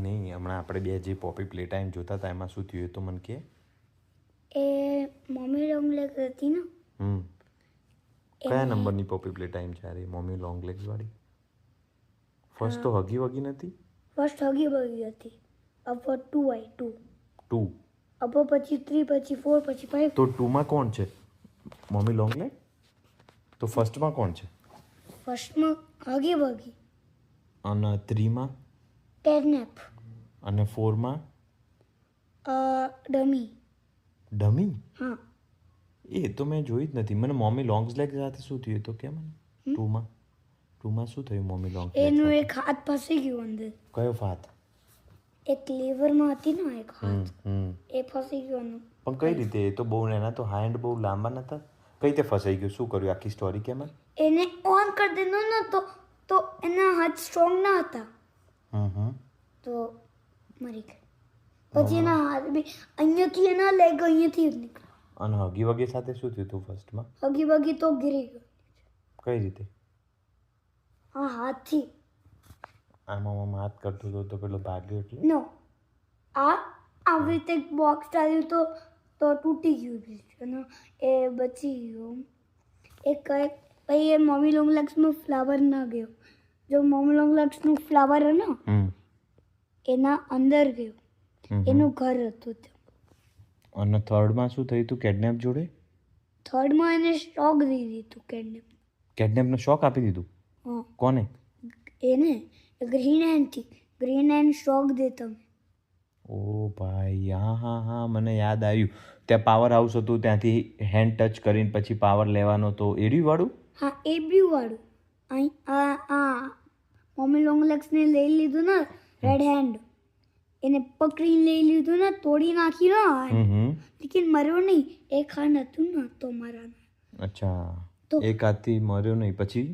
નહીં હમણાં આપણે બે જે પોપી પ્લે ટાઈમ જોતા હતા એમાં શું થયું એ તો મને કહે. એ મમ્મી લોંગ લેગ હતી ને. કયા નંબરની પોપી પ્લે ટાઈમ છે અરે મમ્મી લોંગ લેગ્સ વાળી? ફર્સ્ટ તો હગી વગી નથી? ફર્સ્ટ હગી બગી હતી. અપર 2 આઈ 2. 2 અપર પછી 3 પછી 4 પછી 5. તો 2 માં કોણ છે? Mummy long leg. તો ફર્સ્ટમાં કોણ છે? ફર્સ્ટમાં હગી બગી અને 3 માં કેડનેપ અને 4 માં ડમી. ડમી? હા એ તો મેં જોઈ જ નથી. મને મમ્મી લોંગ લેગ સાથે શું થયું તો કે મને 2 માં શું થયું મમ્મી લોંગ લેગ? એનું એક હાથ ફસી ગયું અંદર. કયો હાથ? એક લીવરમાં હતી ને એક હાથ એ ફસી ગયો એનું. પણ કઈ રીતે? એ તો બહુ એના તો હેન્ડ બહુ લાંબા નતા. કઈ રીતે ફસાઈ ગયું? શું કર્યું? આખી સ્ટોરી કેમ? એને ઓન કરી દીધું ને તો એના હાથ સ્ટ્રોંગ ના હતા તો મરી ગયા. પછી એના હાથ બી અહીંયાથી એના લેગ અહીંયાથી જ નીકળ્યા. અને હગી વગી સાથે શું થયું તું ફર્સ્ટમાં? હગી બગી તો ગીરી ગયો. કઈ રીતે? હા હાથથી. આમાં હાથ કરતો હતો તો પેલો ભાગ્યો એટલે? નો આવી રીતે બોક્સ ચાલ્યું તો તૂટી ગયું અને એ બચી ગયું. એ કઈ પછી એ મમ્મી લોંગ લેગ્સમાં ફ્લાવર ના ગયો. જો મમ્મી લોંગ લેગ્સનું ફ્લાવર હે ને એના અંદર ગયો. એનું ઘર હતું. અને થર્ડમાં શું થયું તું કેડનેપ જોડે? થર્ડમાં એને શોક દીધી હતું કેડનેપ. કેડનેપનો શોક આપી દીધું? હા કોને? એને ગ્રીન હેન્ડથી. ગ્રીન હેન્ડ શોક દે તમે. ઓ ભાઈ હા મને યાદ આવ્યું. ત્યાં પાવર હાઉસ હતું ત્યાંથી હેન્ડ ટચ કરીને પછી પાવર લેવાનો તો એર્યું વાળું? હા એ બી વાળું. અહીં મમ્મી લોંગ લેગ્સને લઈ લીધું ને રેડ હેન્ડ એને પકડીને લઈ લીધું ને તોડી નાખી ને લેકિન મર્યો નહીં. એક હાથ હતું ને તો મારા. અચ્છા એક હાથથી મર્યો નહીં પછી?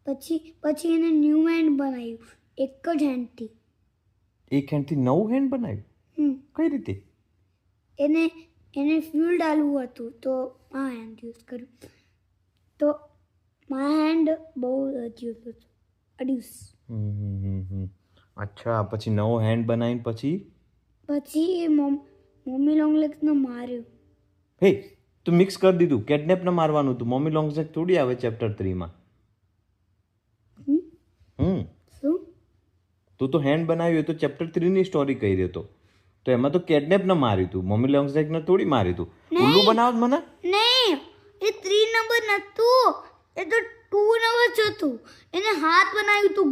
પછી એને ન્યૂ હેન્ડ બનાવ્યું એક જ હેન્ડથી. એક હેન્ડથી 9 હેન્ડ બનાવ્યું? કઈ રીતે? એને ફ્યુલ ડાલવું હતું તો આ હેન્ડ યુઝ કર્યું તો મારા હેન્ડ બહુ અડ્યુસ. અચ્છા પછી 9 હેન્ડ બનાવીને પછી એ મમ્મી લોંગ લેગ્સને માર્યું. હે તું મિક્સ કરી દીધું. કેડનેપને મારવાનું હતું. મમ્મી લોંગ લેગ થોડી આવે ચેપ્ટર 3 માં. શું? તું તો હેન્ડ બનાવ્યું તો ચેપ્ટર 3 ની સ્ટોરી કહી રહ્યો હતો. તો એમાં તો કેડનેપને માર્યું તું. મમ્મી લોંગ લેગને થોડી માર્યું તું. ઉલ્લુ બનાવ મને. નહીં એ 3 નંબર નતું. એ તો 2 નંબર જ હતું. એને હાથ બનાવ્યું તું.